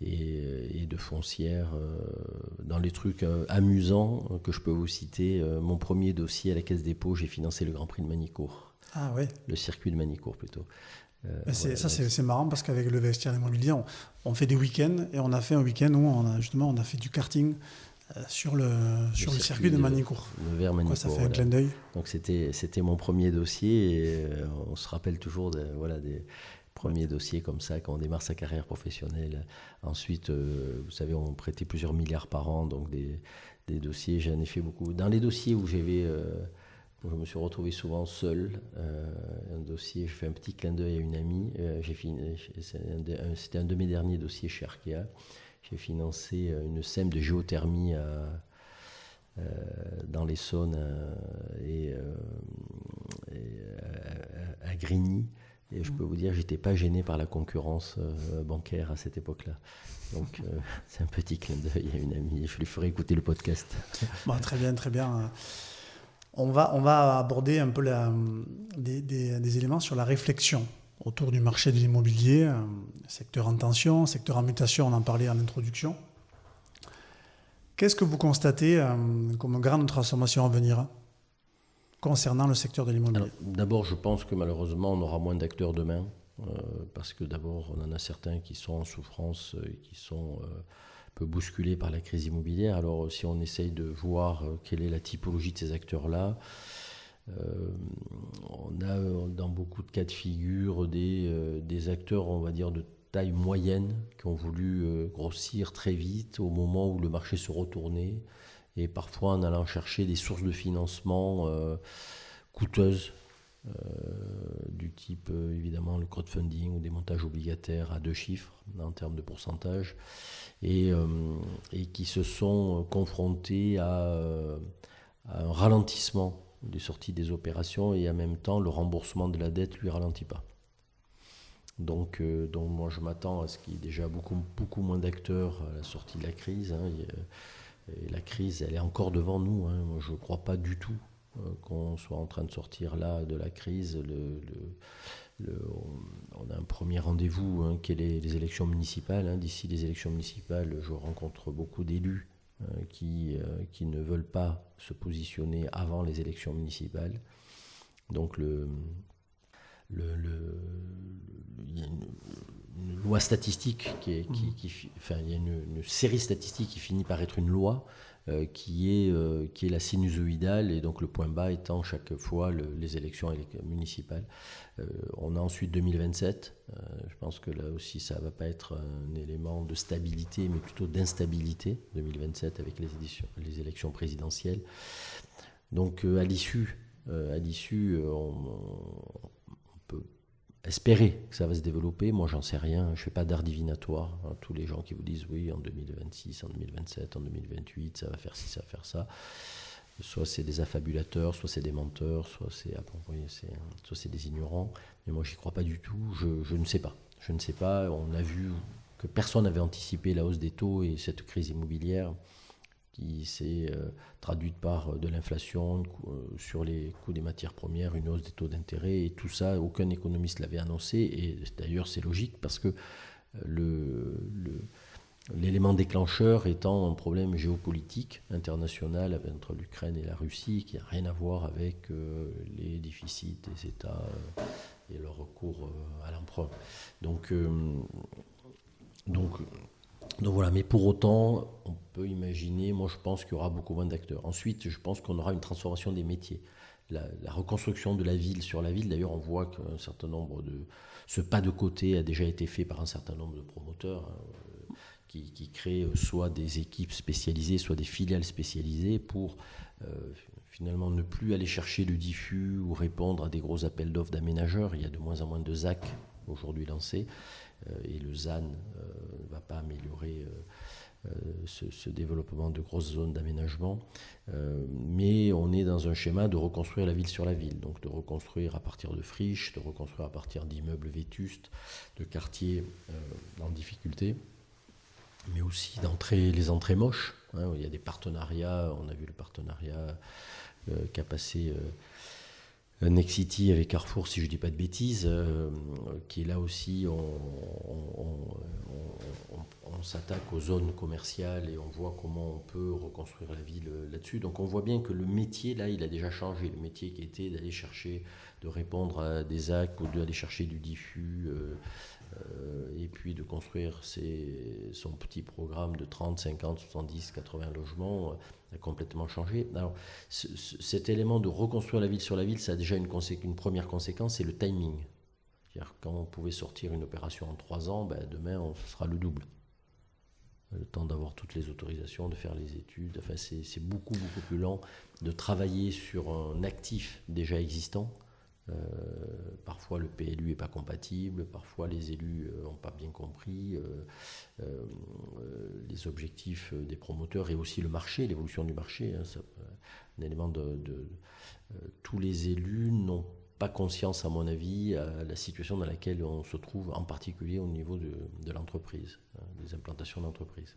S3: et de foncière. Dans les trucs amusants que je peux vous citer, mon premier dossier à la Caisse des Dépôts, j'ai financé le Grand Prix de Manicourt.
S2: Ah ouais.
S3: Le circuit de Manicourt plutôt.
S2: C'est marrant parce qu'avec le vestiaire immobilier, on fait des week-ends et on a fait un week-end où on a fait du karting sur le circuit de Manicourt.
S3: Le Vert Manicourt.
S2: Ça fait un clin d'œil.
S3: Donc c'était mon premier dossier et on se rappelle toujours des premiers dossiers comme ça quand on démarre sa carrière professionnelle. Ensuite, vous savez, on prêtait plusieurs milliards par an, donc des dossiers, j'en ai fait beaucoup. Dans les dossiers où je me suis retrouvé souvent seul, un dossier, je fais un petit clin d'œil à une amie, c'était un de mes derniers dossiers chez Arkea. J'ai financé une SEM de géothermie dans l'Essonne et à Grigny. Et je peux vous dire, j'étais pas gêné par la concurrence bancaire à cette époque-là. Donc c'est un petit clin d'œil à une amie. Je lui ferai écouter le podcast.
S2: Bon, très bien, très bien. On va aborder un peu des éléments sur la réflexion autour du marché de l'immobilier, secteur en tension, secteur en mutation, on en parlait en introduction. Qu'est-ce que vous constatez comme grande transformation à venir concernant le secteur de l'immobilier?
S3: Alors, d'abord, je pense que malheureusement, on aura moins d'acteurs demain, parce que d'abord, on en a certains qui sont en souffrance et qui sont un peu bousculés par la crise immobilière. Alors, si on essaye de voir quelle est la typologie de ces acteurs-là, on a dans beaucoup de cas de figure des acteurs, on va dire, de taille moyenne qui ont voulu grossir très vite au moment où le marché se retournait et parfois en allant chercher des sources de financement coûteuses du type évidemment le crowdfunding ou des montages obligataires à 2 chiffres en termes de pourcentage et qui se sont confrontés à un ralentissement des sorties des opérations et en même temps le remboursement de la dette lui ralentit pas. Donc moi je m'attends à ce qu'il y ait déjà beaucoup moins d'acteurs à la sortie de la crise. Et la crise elle est encore devant nous. Moi je ne crois pas du tout qu'on soit en train de sortir là de la crise. On a un premier rendez-vous qui est les élections municipales. D'ici les élections municipales, je rencontre beaucoup d'élus qui ne veulent pas se positionner avant les élections municipales. Donc il y a une loi statistique il y a une série statistique qui finit par être une loi qui est la sinusoïdale et donc le point bas étant chaque fois les élections municipales. On a ensuite 2027. Je pense que là aussi ça ne va pas être un élément de stabilité mais plutôt d'instabilité, 2027 avec les élections présidentielles. Donc à l'issue, on peut espérer que ça va se développer. Moi, j'en sais rien. Je ne fais pas d'art divinatoire. Tous les gens qui vous disent oui, en 2026, en 2027, en 2028, ça va faire ci, ça va faire ça. Soit c'est des affabulateurs, soit c'est des menteurs, soit c'est des ignorants. Mais moi, j'y crois pas du tout. Je ne sais pas. Je ne sais pas. On a vu que personne n'avait anticipé la hausse des taux et cette crise immobilière qui s'est traduite par de l'inflation sur les coûts des matières premières, une hausse des taux d'intérêt, et tout ça, aucun économiste l'avait annoncé, et d'ailleurs c'est logique parce que l'élément déclencheur étant un problème géopolitique international entre l'Ukraine et la Russie, qui n'a rien à voir avec les déficits des États et leur recours à l'emprunt. Donc voilà, mais pour autant, on peut imaginer, moi je pense qu'il y aura beaucoup moins d'acteurs. Ensuite, je pense qu'on aura une transformation des métiers. La reconstruction de la ville sur la ville, d'ailleurs on voit qu'un certain nombre ce pas de côté a déjà été fait par un certain nombre de promoteurs qui créent soit des équipes spécialisées, soit des filiales spécialisées pour finalement ne plus aller chercher le diffus ou répondre à des gros appels d'offres d'aménageurs. Il y a de moins en moins de ZAC aujourd'hui lancés. Et le ZAN ne va pas améliorer ce développement de grosses zones d'aménagement. Mais on est dans un schéma de reconstruire la ville sur la ville, donc de reconstruire à partir de friches, de reconstruire à partir d'immeubles vétustes, de quartiers en difficulté, mais aussi les entrées moches. Il y a des partenariats, on a vu le partenariat qu'a passé Nexity avec Carrefour, si je ne dis pas de bêtises, qui est là aussi, on s'attaque aux zones commerciales et on voit comment on peut reconstruire la ville là-dessus. Donc on voit bien que le métier, là, il a déjà changé. Le métier qui était d'aller chercher, de répondre à des actes ou d'aller chercher du diffus, et puis de construire son petit programme de 30, 50, 70, 80 logements, a complètement changé. Alors, cet élément de reconstruire la ville sur la ville, ça a déjà une première conséquence, c'est le timing. C'est-à-dire, quand on pouvait sortir une opération en 3 ans, demain, ce sera le double. Le temps d'avoir toutes les autorisations, de faire les études, enfin, c'est beaucoup, beaucoup plus lent de travailler sur un actif déjà existant. Parfois le PLU n'est pas compatible, parfois les élus n'ont pas bien compris les objectifs des promoteurs et aussi le marché, l'évolution du marché. Un élément tous les élus n'ont pas conscience, à mon avis, à la situation dans laquelle on se trouve, en particulier au niveau de l'entreprise, des implantations d'entreprise,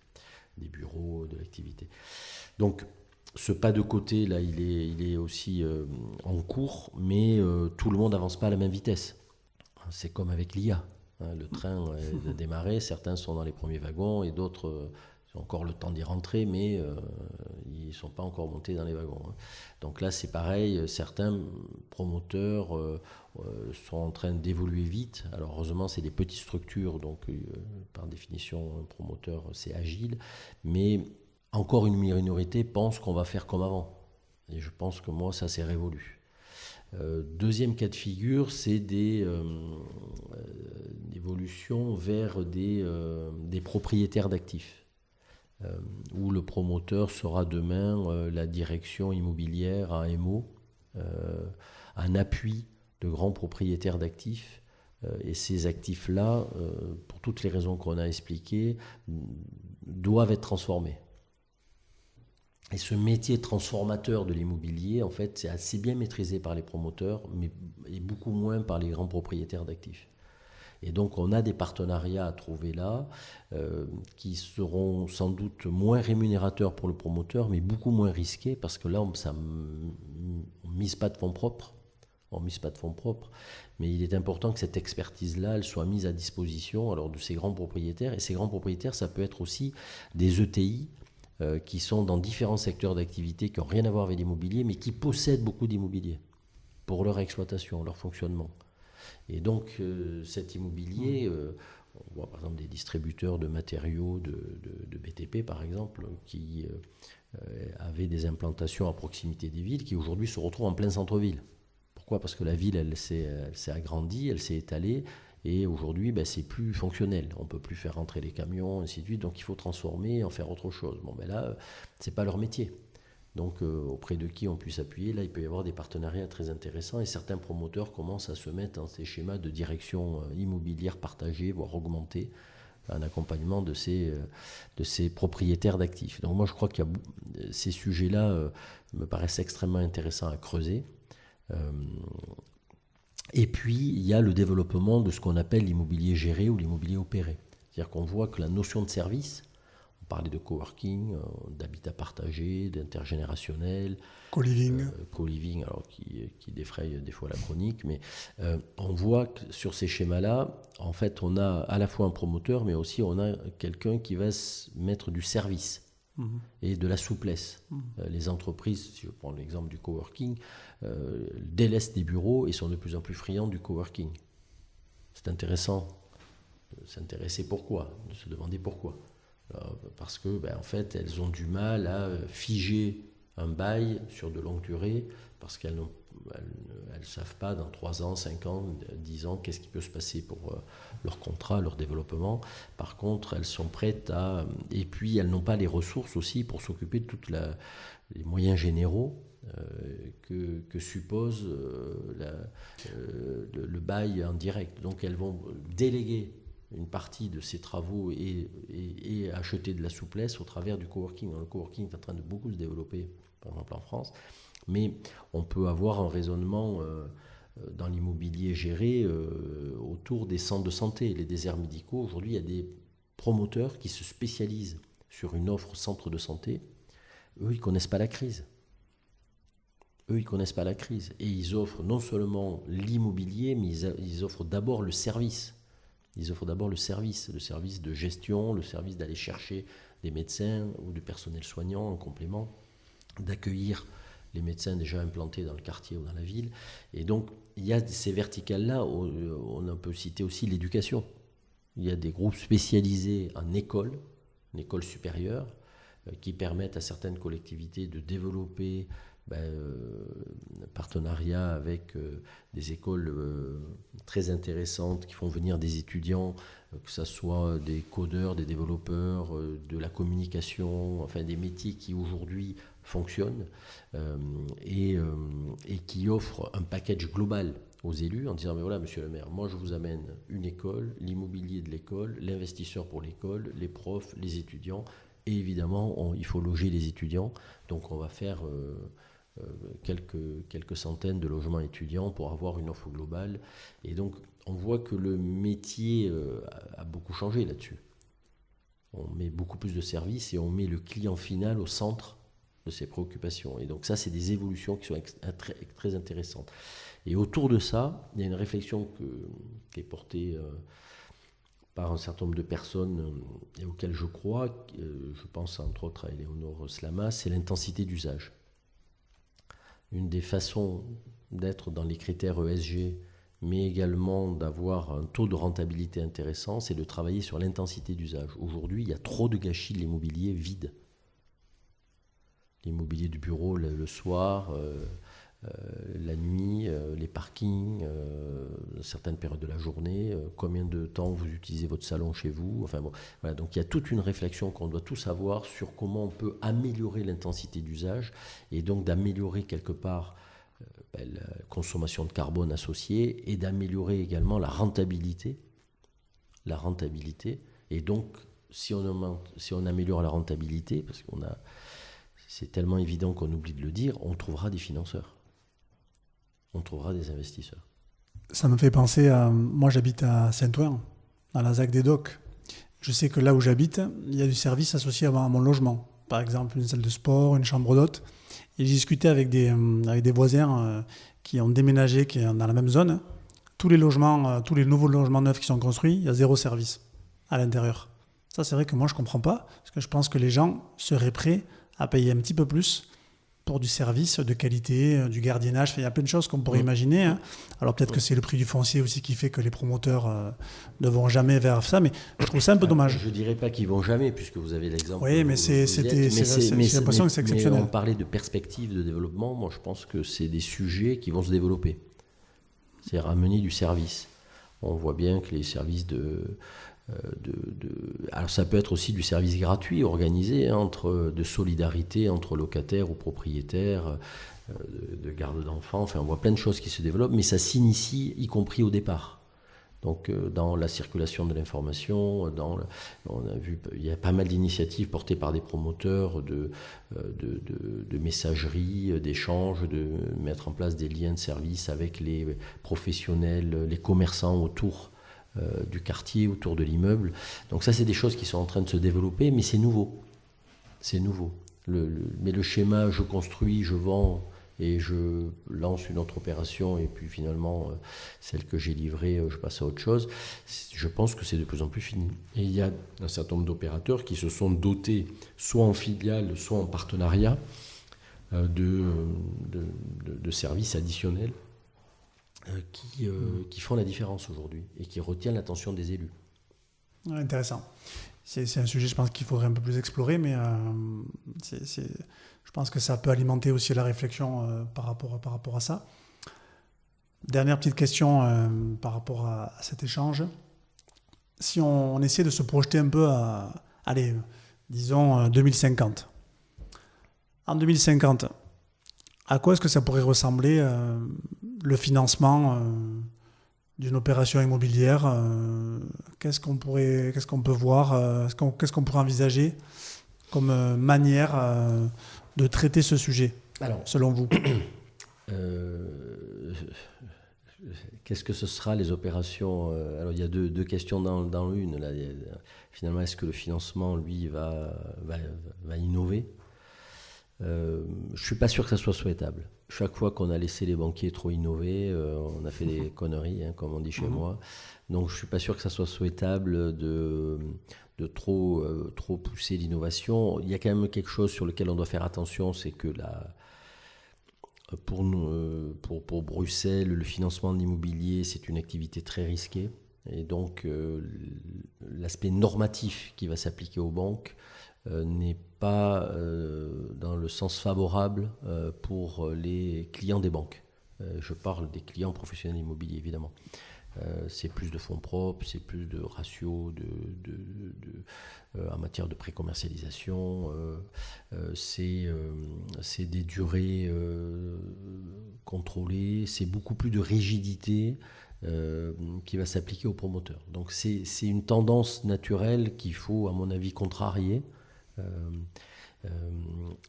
S3: des bureaux, de l'activité. Donc, ce pas de côté, là, il est aussi en cours, mais tout le monde n'avance pas à la même vitesse. C'est comme avec l'IA. Le train a démarré, certains sont dans les premiers wagons et d'autres ont encore le temps d'y rentrer, mais ils ne sont pas encore montés dans les wagons. Donc là, c'est pareil, certains promoteurs sont en train d'évoluer vite. Alors heureusement, c'est des petites structures, donc par définition, un promoteur, c'est agile, mais encore une minorité pense qu'on va faire comme avant. Et je pense que moi, ça, c'est révolu. Deuxième cas de figure, c'est des évolutions vers des propriétaires d'actifs, où le promoteur sera demain la direction immobilière AMO, un appui de grands propriétaires d'actifs. Et ces actifs-là, pour toutes les raisons qu'on a expliquées, doivent être transformés. Et ce métier transformateur de l'immobilier, en fait, c'est assez bien maîtrisé par les promoteurs, mais et beaucoup moins par les grands propriétaires d'actifs. Et donc, on a des partenariats à trouver là, qui seront sans doute moins rémunérateurs pour le promoteur, mais beaucoup moins risqués, parce que là, on ne mise pas de fonds propres. Mais il est important que cette expertise-là, elle soit mise à disposition alors, de ces grands propriétaires. Et ces grands propriétaires, ça peut être aussi des ETI, qui sont dans différents secteurs d'activité qui n'ont rien à voir avec l'immobilier, mais qui possèdent beaucoup d'immobilier pour leur exploitation, leur fonctionnement. Et donc cet immobilier, on voit par exemple des distributeurs de matériaux de BTP par exemple, qui avaient des implantations à proximité des villes, qui aujourd'hui se retrouvent en plein centre-ville. Pourquoi ? Parce que la ville, elle s'est agrandie, elle s'est étalée, et aujourd'hui, c'est plus fonctionnel. On ne peut plus faire rentrer les camions, ainsi de suite. Donc il faut transformer, en faire autre chose. Là, ce n'est pas leur métier. Donc auprès de qui on puisse appuyer, là, il peut y avoir des partenariats très intéressants. Et certains promoteurs commencent à se mettre dans ces schémas de direction immobilière partagée, voire augmentée, un accompagnement de ces propriétaires d'actifs. Donc moi, je crois que ces sujets-là me paraissent extrêmement intéressants à creuser. Et puis, il y a le développement de ce qu'on appelle l'immobilier géré ou l'immobilier opéré. C'est-à-dire qu'on voit que la notion de service, on parlait de coworking, d'habitat partagé, d'intergénérationnel, co-living, alors qui défraye des fois la chronique, mais on voit que sur ces schémas-là, en fait, on a à la fois un promoteur, mais aussi on a quelqu'un qui va se mettre du service. Et de la souplesse. Les entreprises, si je prends l'exemple du coworking, délaissent des bureaux et sont de plus en plus friands du coworking. C'est intéressant de s'intéresser pourquoi, de se demander pourquoi. Parce que, en fait, elles ont du mal à figer un bail sur de longue durée, parce qu'elles ne savent pas dans 3 ans, 5 ans, 10 ans, qu'est-ce qui peut se passer pour leur contrat, leur développement. Par contre, elles sont prêtes à... Et puis, elles n'ont pas les ressources aussi pour s'occuper de tous les moyens généraux que suppose le bail en direct. Donc, elles vont déléguer une partie de ces travaux et acheter de la souplesse au travers du coworking. Le coworking est en train de beaucoup se développer, par exemple en France. Mais on peut avoir un raisonnement dans l'immobilier géré autour des centres de santé, les déserts médicaux. Aujourd'hui, il y a des promoteurs qui se spécialisent sur une offre centre de santé. Eux, ils ne connaissent pas la crise. eux, ils ne connaissent pas la crise. Et ils offrent non seulement l'immobilier, mais ils offrent d'abord le service. Ils offrent d'abord le service de gestion, le service d'aller chercher des médecins ou du personnel soignant en complément, d'accueillir les médecins déjà implantés dans le quartier ou dans la ville. Et donc, il y a ces verticales-là. On peut citer aussi l'éducation. Il y a des groupes spécialisés en école, une école supérieure, qui permettent à certaines collectivités de développer un partenariat avec des écoles très intéressantes qui font venir des étudiants, que ce soit des codeurs, des développeurs, de la communication, enfin des métiers qui aujourd'hui fonctionnent et qui offrent un package global aux élus en disant mais voilà monsieur le maire, moi je vous amène une école, l'immobilier de l'école, l'investisseur pour l'école, les profs, les étudiants et évidemment il faut loger les étudiants, donc on va faire quelques centaines de logements étudiants pour avoir une offre globale. Et donc, on voit que le métier a beaucoup changé là-dessus. On met beaucoup plus de services et on met le client final au centre de ses préoccupations. Et donc ça, c'est des évolutions qui sont très intéressantes. Et autour de ça, il y a une réflexion qui est portée par un certain nombre de personnes et auxquelles je crois. Je pense entre autres à Éléonore Slama, c'est l'intensité d'usage. Une des façons d'être dans les critères ESG, mais également d'avoir un taux de rentabilité intéressant, c'est de travailler sur l'intensité d'usage. Aujourd'hui, il y a trop de gâchis de l'immobilier vide. L'immobilier du bureau le soir, la nuit, les parkings, certaines périodes de la journée, combien de temps vous utilisez votre salon chez vous. Enfin bon, voilà, donc il y a toute une réflexion qu'on doit tous avoir sur comment on peut améliorer l'intensité d'usage et donc d'améliorer quelque part la consommation de carbone associée et d'améliorer également la rentabilité. Et donc, si on améliore la rentabilité, parce c'est tellement évident qu'on oublie de le dire, on trouvera des financeurs. On trouvera des investisseurs.
S2: Ça me fait penser à... Moi, j'habite à Saint-Ouen, dans la ZAC des Docks. Je sais que là où j'habite, il y a du service associé à mon logement. Par exemple, une salle de sport, une chambre d'hôte. Et j'ai discuté avec des voisins qui ont déménagé, qui sont dans la même zone. Tous les nouveaux logements neufs qui sont construits, il y a 0 service à l'intérieur. Ça, c'est vrai que moi, je ne comprends pas, parce que je pense que les gens seraient prêts à payer un petit peu plus pour du service de qualité, du gardiennage. Enfin, il y a plein de choses qu'on pourrait imaginer. Hein. Alors peut-être que c'est le prix du foncier aussi qui fait que les promoteurs ne vont jamais vers ça, mais je trouve ça un peu dommage.
S3: Je ne dirais pas qu'ils vont jamais, puisque vous avez l'exemple.
S2: Oui, mais j'ai l'impression que c'est exceptionnel.
S3: Mais on parlait de perspectives de développement. Moi, je pense que c'est des sujets qui vont se développer. C'est ramener du service. On voit bien que les services alors ça peut être aussi du service gratuit organisé de solidarité entre locataires ou propriétaires, de garde d'enfants, enfin on voit plein de choses qui se développent, mais ça s'initie y compris au départ. Donc dans la circulation de l'information, on a vu il y a pas mal d'initiatives portées par des promoteurs de messagerie, d'échanges, de mettre en place des liens de service avec les professionnels, les commerçants autour du quartier, autour de l'immeuble. Donc ça, c'est des choses qui sont en train de se développer, mais c'est nouveau. C'est nouveau. Mais le schéma, je construis, je vends et je lance une autre opération et puis finalement, celle que j'ai livrée, je passe à autre chose. Je pense que c'est de plus en plus fini. Et il y a un certain nombre d'opérateurs qui se sont dotés, soit en filiale, soit en partenariat, de services additionnels qui font la différence aujourd'hui et qui retiennent l'attention des élus.
S2: Intéressant. C'est un sujet, je pense, qu'il faudrait un peu plus explorer, mais je pense que ça peut alimenter aussi la réflexion par rapport à ça. Dernière petite question par rapport à cet échange. Si on essaie de se projeter un peu disons 2050. En 2050, à quoi est-ce que ça pourrait ressembler le financement d'une opération immobilière? Qu'est-ce qu'on peut voir? Qu'est-ce qu'on pourrait envisager comme manière de traiter ce sujet, selon vous?
S3: Qu'est-ce que ce sera les opérations? Alors il y a deux questions dans une. Là. Finalement, est-ce que le financement, lui, va innover? je ne suis pas sûr que ça soit souhaitable. Chaque fois qu'on a laissé les banquiers trop innover, on a fait des conneries, comme on dit chez moi. Donc je ne suis pas sûr que ça soit souhaitable de trop pousser l'innovation. Il y a quand même quelque chose sur lequel on doit faire attention, c'est que pour Bruxelles, le financement de l'immobilier, c'est une activité très risquée. Et donc l'aspect normatif qui va s'appliquer aux banques n'est pas dans le sens favorable pour les clients des banques. Je parle des clients professionnels immobiliers, évidemment. C'est plus de fonds propres, c'est plus de ratios en matière de pré-commercialisation, c'est des durées contrôlées, c'est beaucoup plus de rigidité qui va s'appliquer aux promoteurs. Donc c'est une tendance naturelle qu'il faut, à mon avis, contrarier.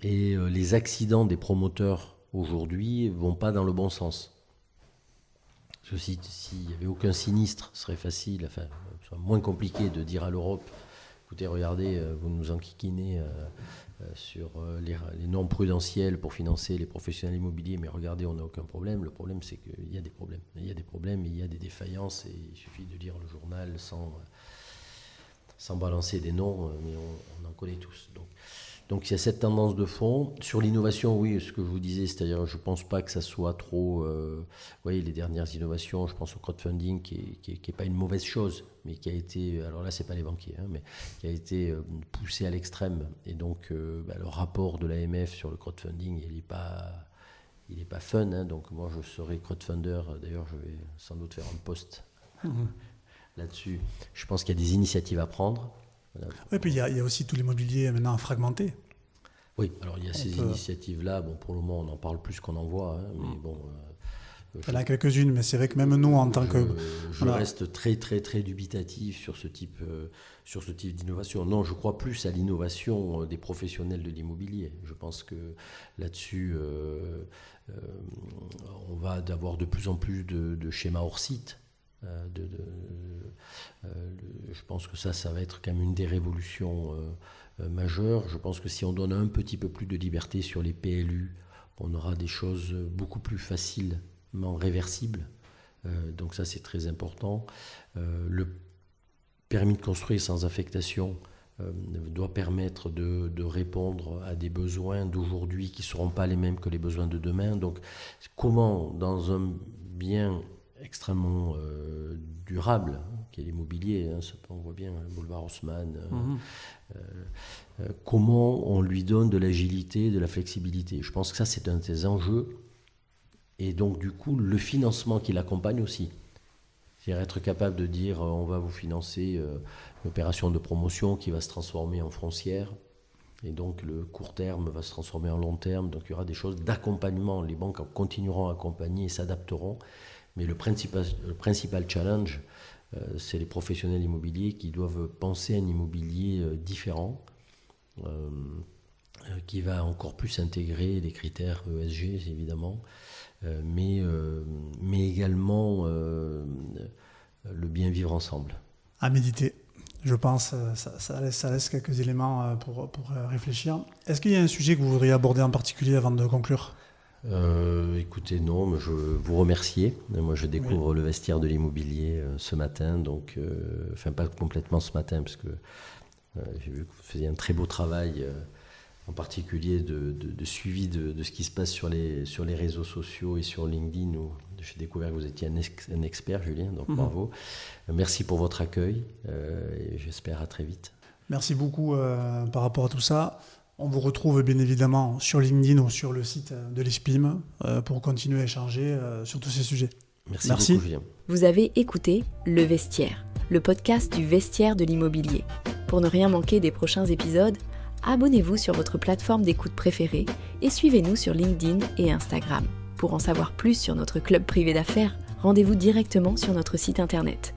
S3: Et les accidents des promoteurs aujourd'hui vont pas dans le bon sens. Parce que s'il n'y avait aucun sinistre, ce serait facile, enfin, ce serait moins compliqué de dire à l'Europe, écoutez, regardez, vous nous enquiquinez sur les normes prudentielles pour financer les professionnels immobiliers, mais regardez, on n'a aucun problème. Le problème, c'est qu'il y a des problèmes. Il y a des problèmes, il y a des défaillances, et il suffit de lire le journal sans balancer des noms, mais on en connaît tous. Donc il y a cette tendance de fond. Sur l'innovation, oui, ce que je vous disais, c'est-à-dire je ne pense pas que ça soit trop... vous voyez, les dernières innovations, je pense au crowdfunding, qui est pas une mauvaise chose, mais qui a été... Alors là, ce n'est pas les banquiers, mais qui a été poussé à l'extrême. Et donc, le rapport de l'AMF sur le crowdfunding, il n'est pas fun. Donc moi, je serai crowdfunder. D'ailleurs, je vais sans doute faire un post là-dessus. Je pense qu'il y a des initiatives à prendre.
S2: Voilà. Oui, puis il y a aussi tout l'immobilier maintenant fragmenté.
S3: Oui, alors il y a ces initiatives-là. Bon, pour le moment, on en parle plus qu'on en voit, mais bon.
S2: Il y en a quelques-unes, mais c'est vrai que même nous, en tant que...
S3: Je reste très, très, très dubitatif sur ce type d'innovation. Non, je crois plus à l'innovation des professionnels de l'immobilier. Je pense que là-dessus, on va avoir de plus en plus de schémas hors site. Je pense que ça va être quand même une des révolutions majeures. Je pense que si on donne un petit peu plus de liberté sur les PLU, on aura des choses beaucoup plus facilement réversibles. Donc ça, c'est très important. Le permis de construire sans affectation doit permettre de répondre à des besoins d'aujourd'hui qui ne seront pas les mêmes que les besoins de demain. Donc comment, dans un bien extrêmement durable, qui est l'immobilier, on voit bien le boulevard Haussmann, comment on lui donne de l'agilité, de la flexibilité. Je pense que ça, c'est un des enjeux, et donc du coup, le financement qui l'accompagne aussi. C'est-à-dire être capable de dire, on va vous financer une opération de promotion qui va se transformer en foncière, et donc le court terme va se transformer en long terme, donc il y aura des choses d'accompagnement. Les banques continueront à accompagner et s'adapteront. Mais le principal challenge, c'est les professionnels immobiliers qui doivent penser à un immobilier différent, qui va encore plus intégrer les critères ESG, évidemment, mais également le bien vivre ensemble.
S2: À méditer, je pense, ça laisse quelques éléments pour réfléchir. Est-ce qu'il y a un sujet que vous voudriez aborder en particulier avant de conclure ?
S3: Écoutez, non, mais je vous remercie. Moi, je découvre le vestiaire de l'immobilier ce matin, donc, enfin pas complètement ce matin, parce que j'ai vu que vous faisiez un très beau travail, en particulier de suivi de ce qui se passe sur les réseaux sociaux et sur LinkedIn, où j'ai découvert que vous étiez un expert, Julien, donc bravo. Merci pour votre accueil, et j'espère à très vite.
S2: Merci beaucoup par rapport à tout ça. On vous retrouve bien évidemment sur LinkedIn ou sur le site de l'ESPIM pour continuer à échanger sur tous ces sujets.
S3: Merci beaucoup, Julien.
S1: Vous avez écouté Le Vestiaire, le podcast du vestiaire de l'immobilier. Pour ne rien manquer des prochains épisodes, abonnez-vous sur votre plateforme d'écoute préférée et suivez-nous sur LinkedIn et Instagram. Pour en savoir plus sur notre club privé d'affaires, rendez-vous directement sur notre site internet